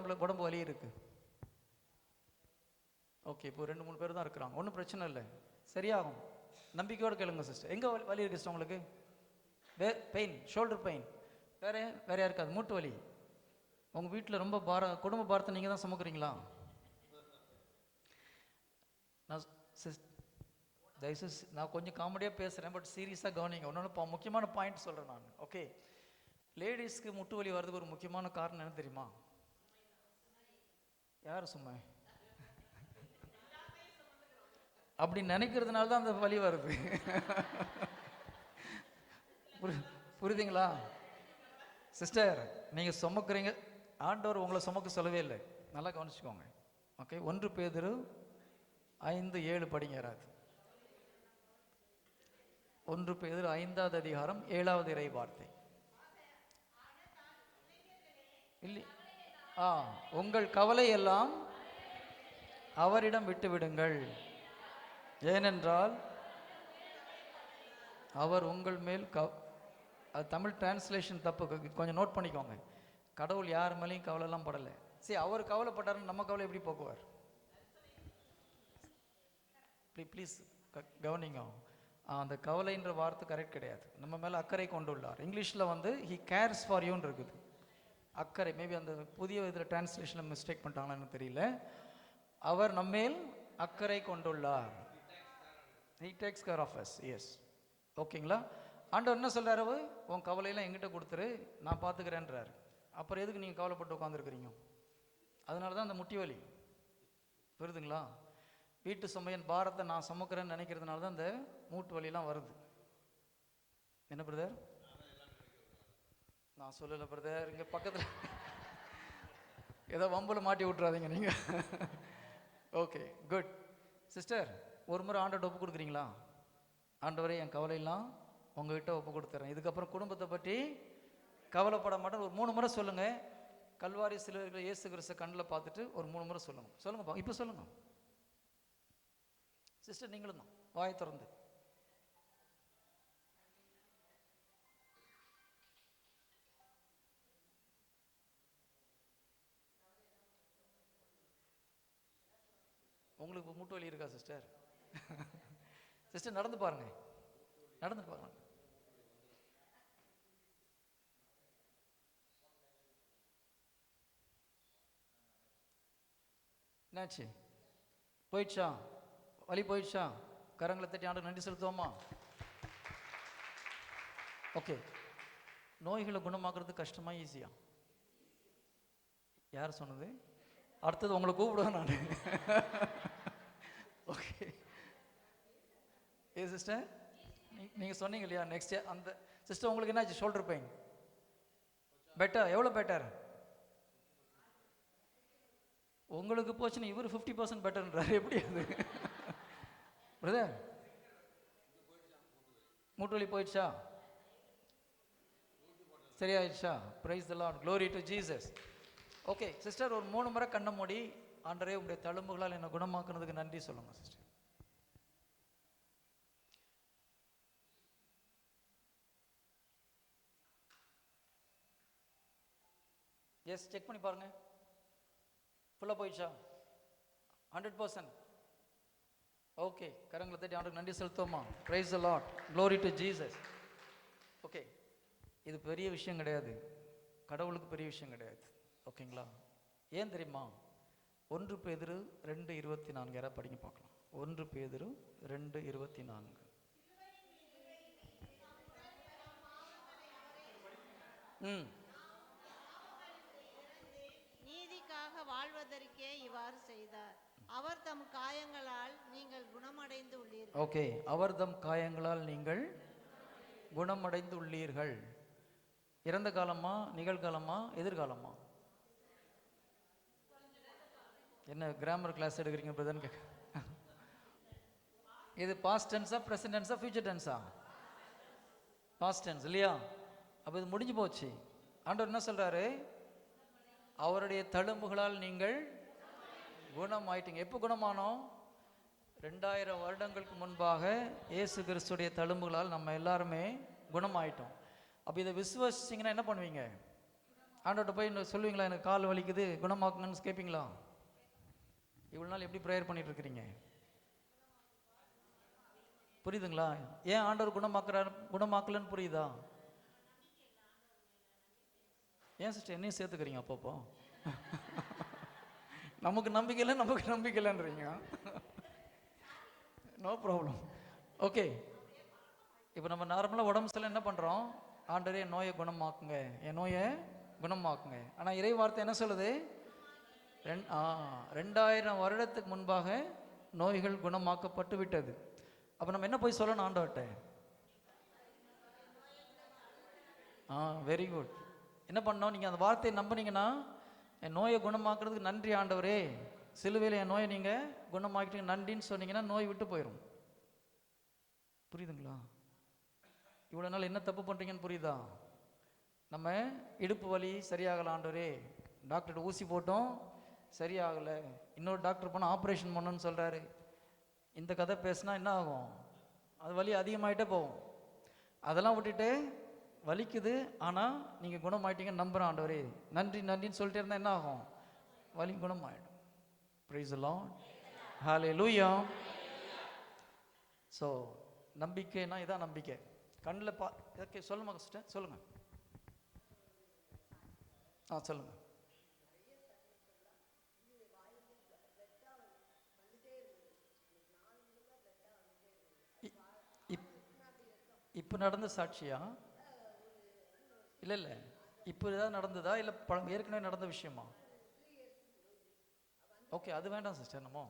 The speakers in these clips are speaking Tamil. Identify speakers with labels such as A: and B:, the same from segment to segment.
A: உங்களுக்கு உடம்பு வலி இருக்குது? ஓகே, இப்போ 2-3 பேர் தான் இருக்கிறாங்க, ஒன்றும் பிரச்சனை இல்லை, சரியாகும். நம்பிக்கையோடு கேளுங்க சிஸ்டர். எங்கே வலி இருக்குது சிஸ்டர் உங்களுக்கு? Pain, shoulder pain. வேற யாருக்காது மூட்டு வலி? உங்கள் வீட்டில் ரொம்ப குடும்ப பாரத்தை நீங்கள் தான் சுமக்குறீங்களா? நான் தயவுசெய்து நான் கொஞ்சம் காமெடியாக பேசுகிறேன், பட் சீரியஸாக கவனிங்க. ஒன்று முக்கியமான பாயிண்ட் சொல்கிறேன் நான். ஓகே, லேடிஸ்க்கு முட்டு வலி வர்றதுக்கு ஒரு முக்கியமான காரணம் என்ன தெரியுமா? யார் சும்மா அப்படி நினைக்கிறதுனால தான் அந்த வலி வருது. புரியுதுங்களா சிஸ்டர்? நீங்கள் சுமக்குறீங்க, ஆண்டவர் உங்களை சுமக்க சொல்லவே இல்லை, நல்லா கவனிச்சுக்கோங்க. ஓகே, 1 பேதுரு 5:7 படிங்க யாராவது. 1 பேதுரு 5வது அதிகாரம் 7வது இறை வார்த்தை. இல்லை, உங்கள் கவலை எல்லாம் அவரிடம் விட்டு விடுங்கள், ஏனென்றால் அவர் உங்கள் மேல் அது தமிழ் டிரான்ஸ்லேஷன் தப்பு, கொஞ்சம் நோட் பண்ணிக்கோங்க. கடவுள் யார் மேலேயும் கவலைலாம் படலை. சரி, அவர் கவலைப்பட்டாருன்னு நம்ம கவலை எப்படி போக்குவார்? ப்ளீஸ் கவனிங்க. அந்த கவலைன்ற வார்த்தை கரெக்ட் கிடையாது. நம்ம மேலே அக்கறை கொண்டுள்ளார். இங்கிலீஷில் வந்து ஹி கேர்ஸ் ஃபார் யூன்னு இருக்குது. அக்கறை, மேபி அந்த புதிய இதில் டிரான்ஸ்லேஷனில் மிஸ்டேக் பண்ணிட்டாங்களான்னு தெரியல. அவர் நம்மேல் அக்கறை கொண்டுள்ளார். He takes care of us. Yes. ஓகேங்களா? ஆண்டவர் என்ன சொல்கிறாரு? உன் கவலையெல்லாம் எங்கிட்ட கொடுத்துரு, நான் பார்த்துக்கிறேன்றாரு. அப்புறம் எதுக்கு நீங்கள் கவலைப்பட்டு உட்காந்துருக்குறீங்க? அதனால தான் அந்த முட்டி வலி. புரியுதுங்களா? வீட்டு சுமையன் பாரத்தை நான் சுமக்கிறேன்னு நினைக்கிறதுனால தான் இந்த மூட்டு வலிலாம் வருது. என்ன பிரதர்? நான் சொல்லலை பிரதர், இங்கே பக்கத்தில் ஏதோ வம்புல மாட்டி விட்றாதீங்க நீங்கள். Okay, good. சிஸ்டர், ஒரு முறை ஆண்டவர்கிட்ட ஒப்பு கொடுக்குறீங்களா? ஆண்டவரே, என் கவலையெல்லாம் உங்ககிட்ட ஒப்பு கொடுத்துறேன், இதுக்கப்புறம் குடும்பத்தை பற்றி கவலைப்பட மாட்டேன். ஒரு 3 முறை சொல்லுங்கள். கல்வாரி சிலுவையில் இயேசு கிறிஸ்து கண்ணில் பார்த்துட்டு ஒரு 3 முறை சொல்லுங்க. இப்போ சொல்லுங்க சிஸ்டர், நீங்களும் தான் வாயை திறந்து. உங்களுக்கு மூட்டு வலி இருக்கா சிஸ்டர்? சிஸ்டர், நடந்து பாருங்க. என்னாச்சு? போயிடுச்சா? வலி போயிடுச்சா? கரங்களை தட்டி ஆண்டு நன்றி செலுத்துவோமா? ஓகே, நோய்களை குணமாக்குறது கஷ்டமா ஈஸியா? யார் சொன்னது? அடுத்தது உங்களை கூப்பிடுவேன் நான். ஓகே, சிஸ்டர், நீங்கள் சொன்னீங்க இல்லையா, நெக்ஸ்ட் அந்த சிஸ்டர் உங்களுக்கு என்னாச்சு? Shoulder pain better? எவ்வளோ பெட்டர்? உங்களுக்கு போச்சுன்னா இவர் 50% பெட்டர்ன்றார். எப்படி அது பிரதர்? மூட்டு வலி போயிடுச்சா? சரியாயிடுச்சா? Praise the lord, glory to Jesus. Okay sister, ஒரு 3 முறை கண்ணை மூடி, ஆண்டவரே உங்களுடைய தழும்புகளால் என்னை குணமாக்குனதுக்கு நன்றி சொல்லுங்க சிஸ்டர். எஸ், செக் பண்ணி பாருங்க. ஃபுல்லாக போயிடுச்சா? 100%. ஓகே, கரங்களை தட்டி ஆண்டவருக்கு நன்றி செலுத்துவோமா? Praise the lord, glory to Jesus. Okay, இது பெரிய விஷயம் கிடையாது, கடவுளுக்கு பெரிய விஷயம் கிடையாது. ஓகேங்களா? ஏன் தெரியுமா? 1 பேதுரு 2:24 யாராவது படிங்க பார்க்கலாம். 1 பேதுரு 2:24.
B: நீதிக்காக வாழ்வதற்கே இவ்வாறு செய்தார். அவர் தம் காயங்களால் நீங்கள் குணமடைந்து உள்ளீர்கள்.
A: ஓகே, அவர் தம் காயங்களால் நீங்கள் குணமடைந்து உள்ளீர்கள். இறந்த காலமா, நிகழ்காலமா, எதிர்காலமா? என்ன கிராமர் கிளாஸ் எடுக்கிறீங்க பிரதர்னு கேட்க? இது பாஸ்ட் டென்ஸா, ப்ரெசன்ட் டென்ஸா, ஃபியூச்சர் டென்ஸா? பாஸ்ட் டென்ஸ் இல்லையா? அப்போ இது முடிஞ்சு போச்சு. ஆண்டவர் என்ன சொல்றாரு? அவருடைய தழும்புகளால் நீங்கள் குணமாயிட்டீங்க. எப்போ குணமானோம்? 2000 வருடங்களுக்கு முன்பாக இயேசு கிறிஸ்துடைய தழும்புகளால் நம்ம எல்லாருமே குணமாயிட்டோம். அப்போ இதை விசுவாசிச்சிங்கன்னா என்ன பண்ணுவீங்க? ஆண்டவர்கிட்ட போய் சொல்லுவீங்களா, எனக்கு கால் வலிக்குது குணமாக்குங்கன்னு கேட்பீங்களா? இவ்வளோ நாள் எப்படி ப்ரேயர் பண்ணிட்டு இருக்கிறீங்க? புரியுதுங்களா? ஏன் ஆண்டவர் குணமாக்கலன்னு புரியுதா? ஏன் சிஸ்டர் என்னையும் சேர்த்துக்கிறீங்க அப்பப்போ? நமக்கு நம்பிக்கை இல்லைன்றீங்க. No problem. ஓகே, இப்போ நம்ம நார்மலாக உடம்பு சரியில்லை என்ன பண்ணுறோம்? ஆண்டவரே என் நோயை குணமாக்குங்க, என் நோயை குணமாக்குங்க. ஆனால் இறை வார்த்தை என்ன சொல்லுது? 2000 வருடத்துக்கு முன்பாக நோய்கள் குணமாக்கப்பட்டு விட்டது. அப்போ நம்ம என்ன போய் சொல்லணும் ஆண்டவர்கிட்ட? Very good. என்ன பண்ணோம்? நீங்கள் அந்த வார்த்தையை நம்பினீங்கன்னா, என் நோயை குணமாக்குறதுக்கு நன்றி ஆண்டவரே, சிலுவையில் என் நோயை நீங்கள் குணமாக்கிட்டீங்க நன்றின்னு சொன்னீங்கன்னா நோய் விட்டு போயிடும். புரியுதுங்களா? இவ்வளோ நாள் என்ன தப்பு பண்ணுறீங்கன்னு புரியுதா? நம்ம இடுப்பு வலி சரியாகலை ஆண்டவரே, டாக்டர்கிட்ட ஊசி போட்டோம் சரியாகலை, இன்னொரு டாக்டர் போனால் ஆப்ரேஷன் பண்ணணும்னு சொல்கிறாரு. இந்த கதை பேசினா என்ன ஆகும்? அது வலி அதிகமாகிட்டே போகும். அதெல்லாம் விட்டுட்டு வலிக்குது ஆனால் நீங்கள் குணமாயிட்டீங்கன்னு நம்புகிறேன் ஆண்டவரே, நன்றின்னு சொல்லிட்டே இருந்தால் என்ன ஆகும்? வலி குணமாயிடும். Praise the lord. Hallelujah. So நம்பிக்கைனா இதான் நம்பிக்கை. கண்ணில் ஓகே, சொல்லுமா சிஸ்டர், சொல்லுங்கள். சொல்லுங்கள். இப்போ நடந்த சாட்சியா? இல்லை இப்போ ஏதாவது நடந்ததா, இல்லை ஏற்கனவே நடந்த விஷயமா? ஓகே, அது வேண்டாம் சிஸ்டர். நம்ம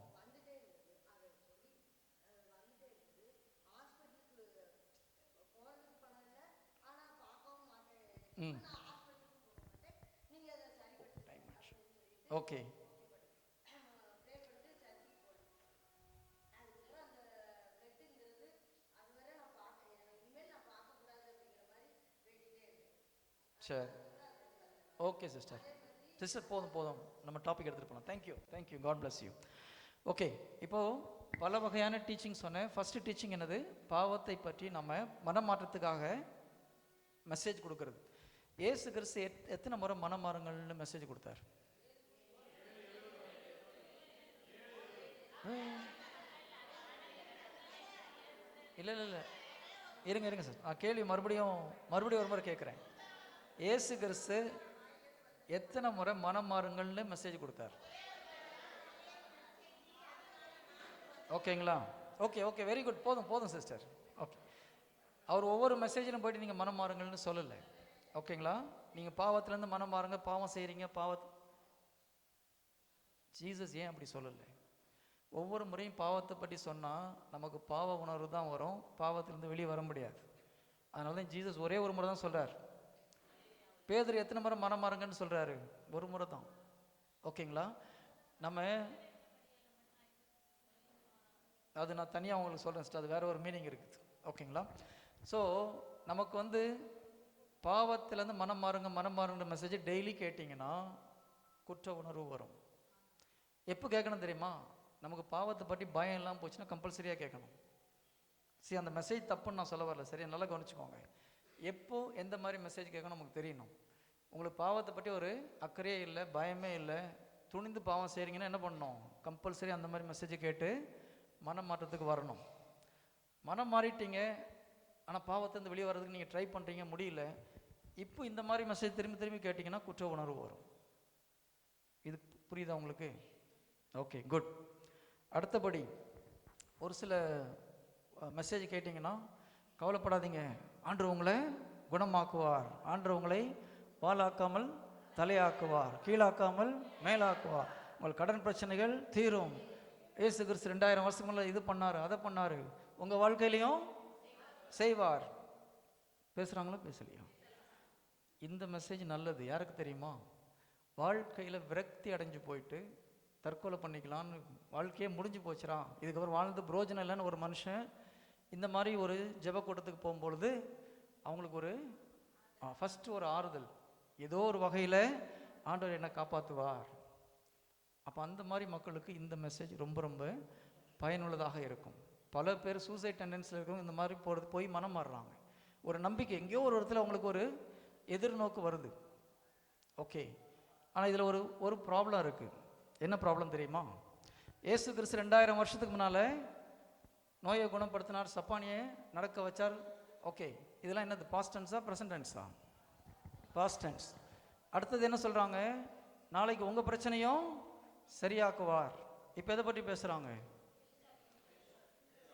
A: ஓகே சரி, ஓகே சிஸ்டர். போதும், நம்ம டாபிக் எடுத்துகிட்டு போகலாம். Thank you, God bless you. Okay, இப்போது பல வகையான டீச்சிங் சொன்னேன். ஃபஸ்ட்டு டீச்சிங் என்னது? பாவத்தை பற்றி நம்ம மனமாற்றத்துக்காக மெசேஜ் கொடுக்கறது. இயேசு கிறிஸ்து எத்தனை முறை மனம் மாறுங்கள்னு மெசேஜ் கொடுத்தார்? இல்லை இருங்க சார், கேள்வி மறுபடியும் ஒரு முறை கேட்குறேன். இயேசு கிறிஸ்து எத்தனை முறை மனம் மாறுங்கள்னு மெசேஜ் கொடுத்தார்? ஓகேங்களா? Okay very good. போதும் சிஸ்டர். ஓகே, அவர் ஒவ்வொரு மெசேஜிலும் போயிட்டு நீங்கள் மனம் மாறுங்கள்னு சொல்லலை. ஓகேங்களா? நீங்கள் பாவத்திலேருந்து மனம் மாறுங்க, பாவம் செய்கிறீங்க, ஜீசஸ் ஏன் அப்படி சொல்லலை? ஒவ்வொரு முறையும் பாவத்தை பற்றி சொன்னால் நமக்கு பாவ உணர்வு தான் வரும், பாவத்திலேருந்து வெளியே வர முடியாது. அதனால தான் ஜீசஸ் ஒரே ஒரு முறை தான் சொல்கிறார். பேதுரு எத்தனை முறை மனம் மாறுங்கன்னு சொல்கிறாரு? ஒரு முறை தான். ஓகேங்களா? நம்ம அது நான் தனியாக உங்களுக்கு சொல்கிறேன் சிஸ்டர், அது வேற ஒரு மீனிங் இருக்குது. ஓகேங்களா? ஸோ நமக்கு பாவத்திலேருந்து மனம் மாறுங்க மெசேஜ் டெய்லி கேட்டிங்கன்னா குற்ற உணர்வு வரும். எப்போ கேட்கணும் தெரியுமா? நமக்கு பாவத்தை பற்றி பயம் இல்லாமல் போச்சுன்னா கம்பல்சரியாக கேட்கணும். சரி, அந்த மெசேஜ் தப்புன்னு நான் சொல்ல வரல, சரியா? நல்லா கவனிச்சுக்கோங்க. எப்போ எந்த மாதிரி மெசேஜ் கேட்கணும் நமக்கு தெரியணும். உங்களுக்கு பாவத்தை பற்றி ஒரு அக்கறையே இல்லை, பயமே இல்லை, துணிந்து பாவம் செய்கிறீங்கன்னா என்ன பண்ணணும்? கம்பல்சரி அந்த மாதிரி மெசேஜை கேட்டு மனம் மாற்றத்துக்கு வரணும். மனம் மாறிட்டீங்க, ஆனால் பாவத்திலேருந்து வெளியே வர்றதுக்கு நீங்கள் ட்ரை பண்ணுறீங்க, முடியல. இப்போ இந்த மாதிரி மெசேஜ் திரும்பி கேட்டிங்கன்னா குற்ற உணர்வு வரும். இது புரியுதா உங்களுக்கு? Okay, good. அடுத்தபடி ஒரு சில மெசேஜ் கேட்டிங்கன்னா கவலைப்படாதீங்க, ஆண்டவர் உங்களை குணமாக்குவார், ஆண்டவர் உங்களை வாளாக்காமல் தலையாக்குவார், கீழாக்காமல் மேலாக்குவார், உங்கள் கடன் பிரச்சனைகள் தீரும், இயேசு கிறிஸ்து 2000 வருஷத்துக்கு முன்னாடி இது பண்ணார், அதை பண்ணார், உங்கள் வாழ்க்கையிலையும் செய்வார். பேசுகிறாங்களோ பேசலையா? இந்த மெசேஜ் நல்லது. யாருக்கு தெரியுமா? வாழ்க்கையில் விரக்தி அடைஞ்சு போயிட்டு தற்கொலை பண்ணிக்கலான்னு வாழ்க்கையே முடிஞ்சு போச்சுறான், இதுக்கப்புறம் வாழ்ந்து புரோஜனம் இல்லைன்னு ஒரு மனுஷன் இந்த மாதிரி ஒரு ஜெப கூட்டத்துக்கு போகும்பொழுது அவங்களுக்கு ஒரு ஃபஸ்ட்டு ஒரு ஆறுதல், ஏதோ ஒரு வகையில் ஆண்டவர் என்னை காப்பாற்றுவார். அப்போ அந்த மாதிரி மக்களுக்கு இந்த மெசேஜ் ரொம்ப ரொம்ப பயனுள்ளதாக இருக்கும். பல பேர் சூசைட் டெண்டன்ஸில் இருக்கிறவங்க இந்த மாதிரி போய் மனம் மாறுறாங்க. ஒரு நம்பிக்கை எங்கேயோ ஒரு இடத்துல அவங்களுக்கு ஒரு எதிர்நோக்கு வருது. ஓகே. ஆனால் இதில் ஒரு ஒரு ப்ராப்ளம் இருக்குது. என்ன ப்ராப்ளம் தெரியுமா? இயேசு கிறிஸ்து 2000 வருஷத்துக்கு முன்னால் நோயை குணப்படுத்தினார், சப்பானியை நடக்க வச்சார். ஓகே, இதெல்லாம் என்னது? பாஸ்ட் டென்ஸா ப்ரெசன்ட் டென்ஸா? Past tense. அடுத்தது என்ன சொல்கிறாங்க? நாளைக்கு உங்கள் பிரச்சனையும் சரியாக்குவார். இப்போ எதை பற்றி பேசுகிறாங்க?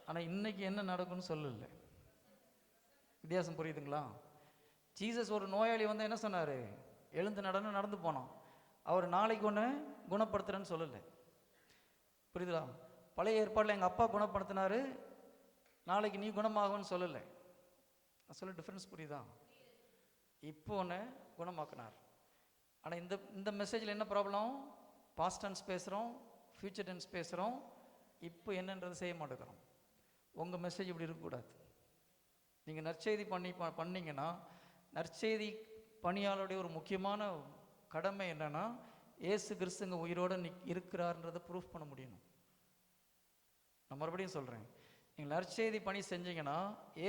A: ஆனால் இன்னைக்கு என்ன நடக்கும்னு சொல்லல. வித்தியாசம் புரியுதுங்களா? ஜீசஸ் ஒரு நோயாளி வந்து என்ன சொன்னார்? எழுந்து நடந்து போனோம். அவர் நாளைக்கு ஒன்று குணப்படுத்துறேன்னு சொல்லலை. புரியுதுங்களா? பழைய ஏற்பாடில் எங்கள் அப்பா குணப்படுத்தினாரு, நாளைக்கு நீ குணமாகும்னு சொல்லலை. நான் சொல்ல டிஃப்ரென்ஸ் புரியுதா? இப்போ ஒன்று குணமாக்கினார். ஆனால் இந்த மெசேஜில் என்ன ப்ராப்ளம்? பாஸ்ட் டென்ஸ் பேசுகிறோம், ஃப்யூச்சர் டென்ஸ் பேசுகிறோம், இப்போ என்னன்றது செய்ய மாட்டேங்கிறோம். உங்கள் மெசேஜ் இப்படி இருக்கக்கூடாது. நீங்கள் நற்செய்தி பண்ணிங்கன்னா, நற்செய்தி பணியாளருடைய ஒரு முக்கியமான கடமை என்னன்னா, ஏசு கிறிஸ்துங்க உயிரோடு இருக்கிறார்ன்றதை ப்ரூஃப் பண்ண முடியணும். நான் மறுபடியும் சொல்கிறேன், நீங்கள் நற்செய்தி பணி செஞ்சீங்கன்னா,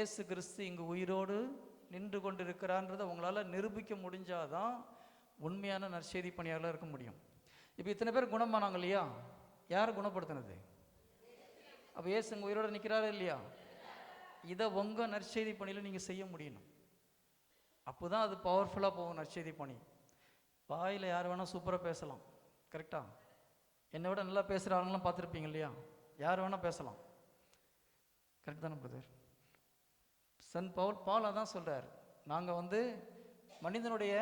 A: ஏசு கிறிஸ்து இங்கே உயிரோடு நின்று கொண்டு இருக்கிறான்றதை உங்களால் நிரூபிக்க முடிஞ்சாதான் உண்மையான நற்செய்தி பணியாளராக இருக்க முடியும். இப்போ இத்தனை பேர் குணமானாங்க இல்லையா? யார் குணப்படுத்தினது? அப்போ ஏசு இங்கே உயிரோடு நிற்கிறாரு இல்லையா? இதை உங்கள் நற்செய்தி பணியில் நீங்கள் செய்ய முடியணும். அப்போ தான் அது பவர்ஃபுல்லாக போகும் நற்செய்தி பணி. வாயில் யார் வேணால் சூப்பராக பேசலாம், கரெக்டாக? என்னை விட நல்லா பேசுகிறாங்களாம் பார்த்துருப்பீங்க இல்லையா? யார் வேணால் பேசலாம், கரெக்ட் தானே பிரதர்? பால் அதான் சொல்கிறார், நாங்கள் வந்து மனிதனுடைய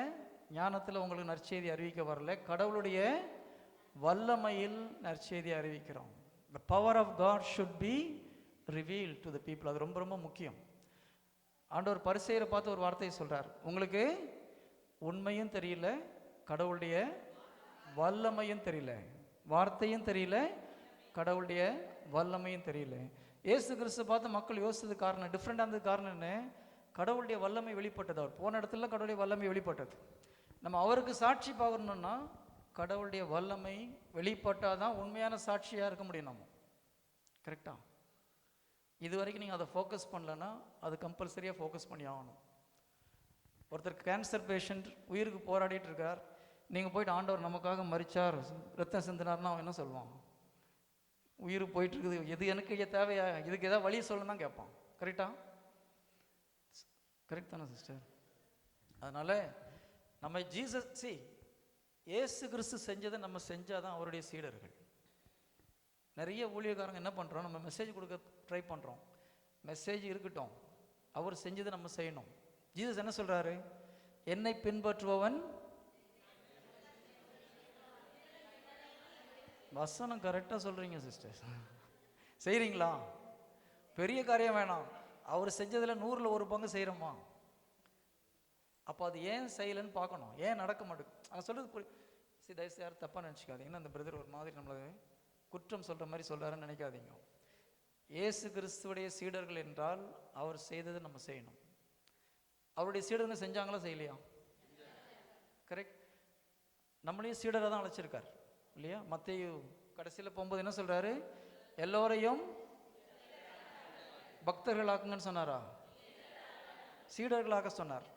A: ஞானத்தில் உங்களுக்கு நற்செய்தி அறிவிக்க வரல, கடவுளுடைய வல்லமையில் நற்செய்தி அறிவிக்கிறோம். The power of God should be revealed to the people. அது ரொம்ப ரொம்ப முக்கியம். ஆண்டவர் பரிசேயரை பார்த்து ஒரு வார்த்தையை சொல்கிறார், உங்களுக்கு உண்மையும் தெரியல, கடவுளுடைய வல்லமையும் தெரியல. வார்த்தையும் தெரியல, கடவுளுடைய வல்லமையும் தெரியல. ஏசு கிறிஸ்து பார்த்து மக்கள் யோசித்தது காரணம், டிஃப்ரெண்டாக இருந்தது காரணம் என்ன? கடவுளுடைய வல்லமை வெளிப்பட்டது. அவர் போன இடத்துல கடவுளுடைய வல்லமை வெளிப்பட்டது. நம்ம அவருக்கு சாட்சி பார்க்கணுன்னா கடவுளுடைய வல்லமை வெளிப்பட்டால் தான் உண்மையான சாட்சியாக இருக்க முடியும் நம்ம, கரெக்டாக? இது வரைக்கும் நீங்கள் அதை ஃபோக்கஸ் பண்ணலன்னா அது கம்பல்சரியாக ஃபோக்கஸ் பண்ணி ஆகணும். ஒருத்தர் கேன்சர் பேஷண்ட் உயிருக்கு போராடிட்டு இருக்கார், நீங்கள் போயிட்டு ஆண்டவர் நமக்காக மரிச்சார், ரத்தம் சிந்தினார்னா அவன் என்ன சொல்லுவான்? உயிர் போயிட்டு இருக்குது, எது எனக்கு தேவையா, இதுக்கு ஏதாவது வழி சொல்லணும் கேட்பான், கரெக்டா? கரெக்ட் தானே சிஸ்டர்? அதனால் நம்ம ஜீசஸ் ஏசு கிறிஸ்து செஞ்சதை நம்ம செஞ்சாதான் அவருடைய சீடர்கள். நிறைய ஊழியக்காரங்க என்ன பண்ணுறோம், நம்ம மெசேஜ் கொடுக்க ட்ரை பண்ணுறோம், மெசேஜ் இருக்கட்டும், அவர் செஞ்சதை நம்ம செய்யணும். ஜீசஸ் என்ன சொல்கிறாரு? என்னை பின்பற்றுபவன், வசனம் கரெக்டாக சொல்கிறீங்க சிஸ்டர், செய்கிறீங்களா? பெரிய காரியம் வேணாம், அவர் செஞ்சதில் 100ல் 1 பங்கு செய்கிறோமா? அப்போ அது ஏன் செய்யலைன்னு பார்க்கணும், ஏன் நடக்க மாட்டேங்குது. நான் சொல்கிறது தயவுசெய்து யாரும் தப்பாக நினச்சிக்காதீங்க. ஏன்னா அந்த பிரதர் ஒரு மாதிரி நம்மளை குற்றம் சொல்கிற மாதிரி சொல்கிறாருன்னு நினைக்காதீங்க. ஏசு கிறிஸ்துவுடைய சீடர்கள் என்றால் அவர் செய்ததை நம்ம செய்யணும். அவருடைய சீடர்கள் செஞ்சாங்களா செய்யலையா? கரெக்ட். நம்மளையும் சீடராக தான் அழைச்சிருக்கார் இல்லையா? மத்தேயு கடைசியில் போகும்போது என்ன சொல்கிறாரு? எல்லோரையும் பக்தர்களாக்குங்கன்னு சொன்னாரா? சீடர்களாக சொன்னார்.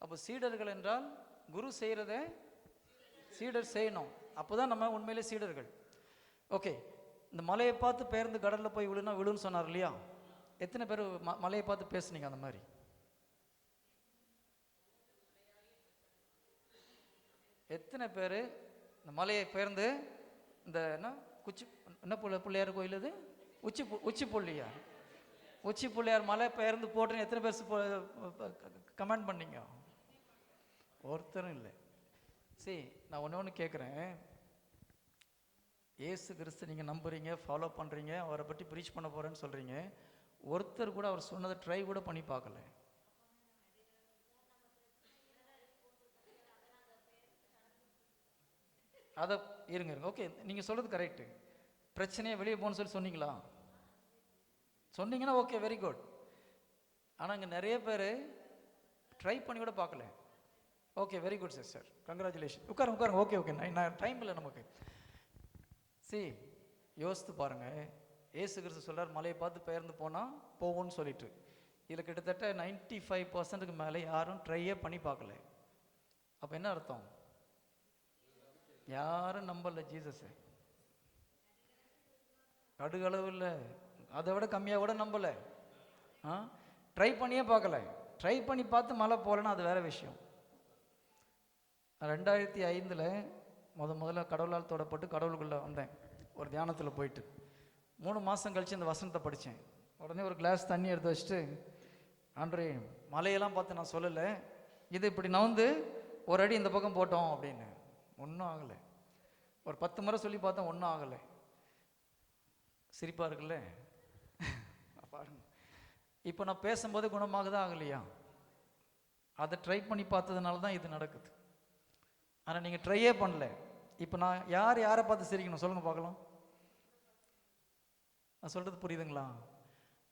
A: அப்போ சீடர்கள் என்றால் குரு செய்கிறத சீடர் செய்யணும், அப்போ தான் நம்ம உண்மையிலே சீடர்கள். ஓகே, இந்த மலையை பார்த்து பெயர்ந்து கடலில் போய் விழுன்னு சொன்னார் இல்லையா? எத்தனை பேர் மலையை பார்த்து பேசுனீங்க அந்த மாதிரி? எத்தனை பேர் இந்த மலையை பெயர்ந்து இந்த என்ன பிள்ளையார் கோயில் இது உச்சி பிள்ளையார், உச்சி பிள்ளையார் மலை பெயர்ந்து போட்டுன்னு எத்தனை பேர் கமெண்ட் பண்ணீங்க? ஒருத்தரும் இல்லை. சரி, நான் ஒன்று கேட்குறேன், ஏசு கிறிஸ்து நீங்கள் நம்புறீங்க, ஃபாலோ பண்ணுறீங்க, அவரை பற்றி ப்ரீச் பண்ண போகிறேன்னு சொல்கிறீங்க, ஒருத்தர் கூட அவர் சொன்னதை ட்ரை கூட பண்ணி பார்க்கல. அதை இருங்க. ஓகே, நீங்கள் சொல்கிறது கரெக்டு. பிரச்சனையை வெளியே போகணும்னு சொல்லி சொன்னீங்களா? சொன்னீங்கன்னா ஓகே, வெரி குட். ஆனால் இங்கே நிறைய பேர் ட்ரை பண்ணி கூட பார்க்கல. Okay, very good sister, congratulation. உட்காருங்க. ஓகே, நான் டைம் இல்லை நமக்கு. யோசித்து பாருங்கள், ஏசு கிறிஸ்து சொல்கிறார் மலையை பார்த்து பெயர்ந்து போனால் போவோன்னு சொல்லிட்டு. இதில் கிட்டத்தட்ட 95% மேலே யாரும் ட்ரையே பண்ணி பார்க்கல. அப்போ என்ன அர்த்தம்? யாரும் நம்பல ஜீசஸை. கடுகளவு இல்லை, அதை விட கம்மியாக கூட நம்பலை. ட்ரை பண்ணியே பார்க்கல. ட்ரை பண்ணி பார்த்து மழை போகலன்னா அது வேற விஷயம். 2005 முதல்ல கடவுளால் தொடப்பட்டு கடவுளுக்குள்ளே வந்தேன். ஒரு தியானத்தில் போயிட்டு 3 மாதம் கழித்து இந்த வசனத்தை படித்தேன். உடனே ஒரு கிளாஸ் தண்ணி எடுத்து வச்சுட்டு, ஆண்டரே மலையெல்லாம் பார்த்து நான் சொல்லலை, இது இப்படி நவுந்து ஒரு அடி இந்த பக்கம் போட்டோம் அப்படின்னு. ஒன்றும் ஆகலை. ஒரு 10 முறை சொல்லி பார்த்தோம், ஒன்றும் ஆகலை. சிரிப்பாக இருக்குல்ல பாருங்க. இப்போ நான் பேசும்போது குணமாகுதா ஆகலையா? அதை ட்ரை பண்ணி பார்த்ததுனால தான் இது நடக்குது. ஆனால் நீங்கள் ட்ரையே பண்ணல. இப்போ நான் யாரை பார்த்து சிரிக்கணும் சொல்லுங்கள் பார்க்கலாம். நான் சொல்கிறது புரியுதுங்களா?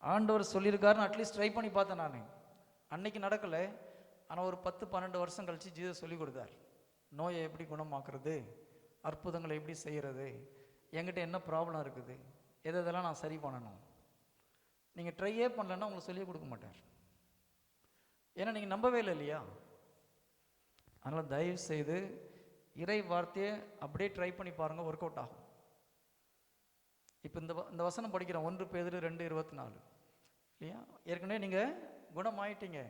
A: ஆண்டவர் சொல்லியிருக்காருன்னு அட்லீஸ்ட் ட்ரை பண்ணி பார்த்தேன் நான். அன்னைக்கு நடக்கலை, ஆனால் ஒரு 10-12 வருஷம் கழித்து ஜீசஸ் சொல்லி கொடுத்தார். நோயை எப்படி குணமாக்குறது, அற்புதங்களை எப்படி செய்கிறது, என்கிட்ட என்ன ப்ராப்ளம் இருக்குது, எதெல்லாம் நான் சரி பண்ணணும். நீங்கள் ட்ரையே பண்ணலன்னா உங்களுக்கு சொல்லியே கொடுக்க மாட்டார். ஏன்னா நீங்கள் நம்பவே இல்லை இல்லையா? அதனால் தயவு செய்து இறை வார்த்தையை அப்படியே ட்ரை பண்ணி பாருங்கள், ஒர்க் அவுட் ஆகும். இப்போ இந்த வசனம் படிக்கிறோம், 1 பேதுரு 2:24 இல்லையா? ஏற்கனவே நீங்கள் குணமாயிட்டீங்க.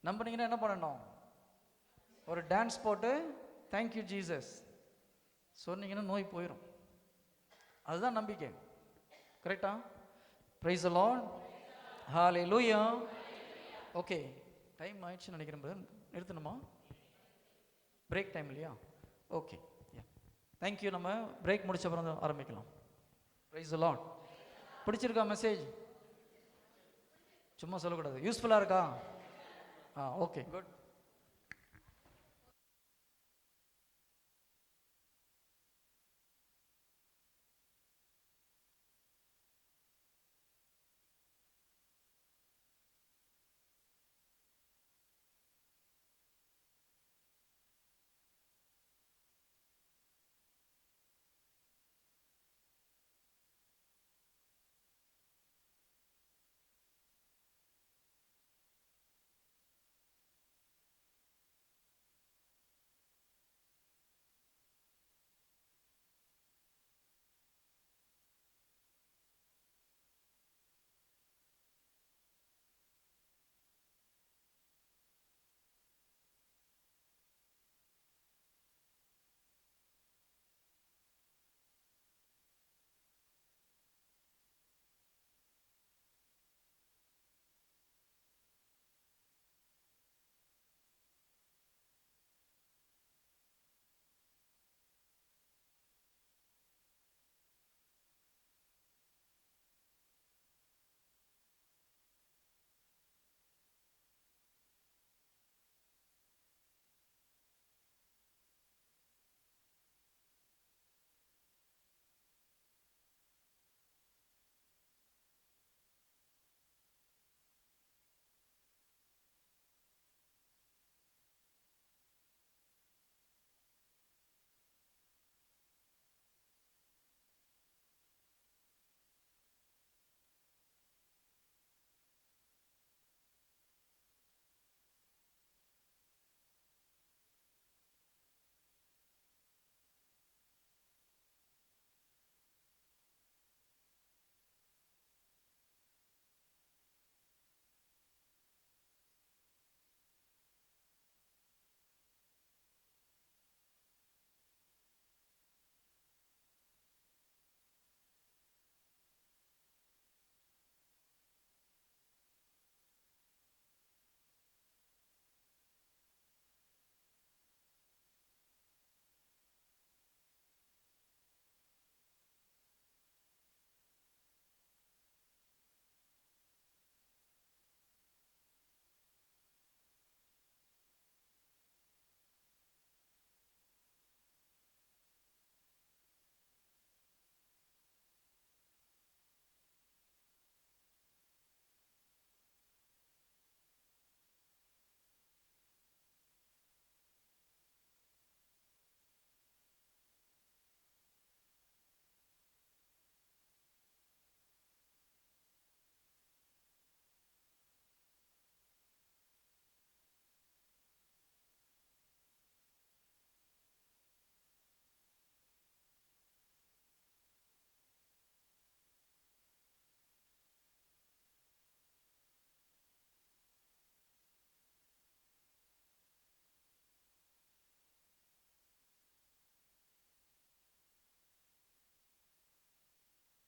A: நம்பினீங்கன்னா என்ன பண்ணணும்? ஒரு டான்ஸ் போட்டு தேங்க்யூ ஜீசஸ் சொன்னீங்கன்னா நோய் போயிடும். அதுதான் நம்பிக்கை. கரெக்டா? Price the Lord, hallelujah. Okay, time ஆயிடுச்சுன்னு நினைக்கிறேன் பிரதர். நிறுத்தணுமா? பிரேக் டைம் இல்லையா? Okay, thank you. நம்ம பிரேக் முடிச்ச அப்புறம் ஆரம்பிக்கலாம். Price the Lord. பிடிச்சிருக்கா மெசேஜ்? சும்மா சொல்லக்கூடாது, யூஸ்ஃபுல்லாக இருக்கா? Okay, good.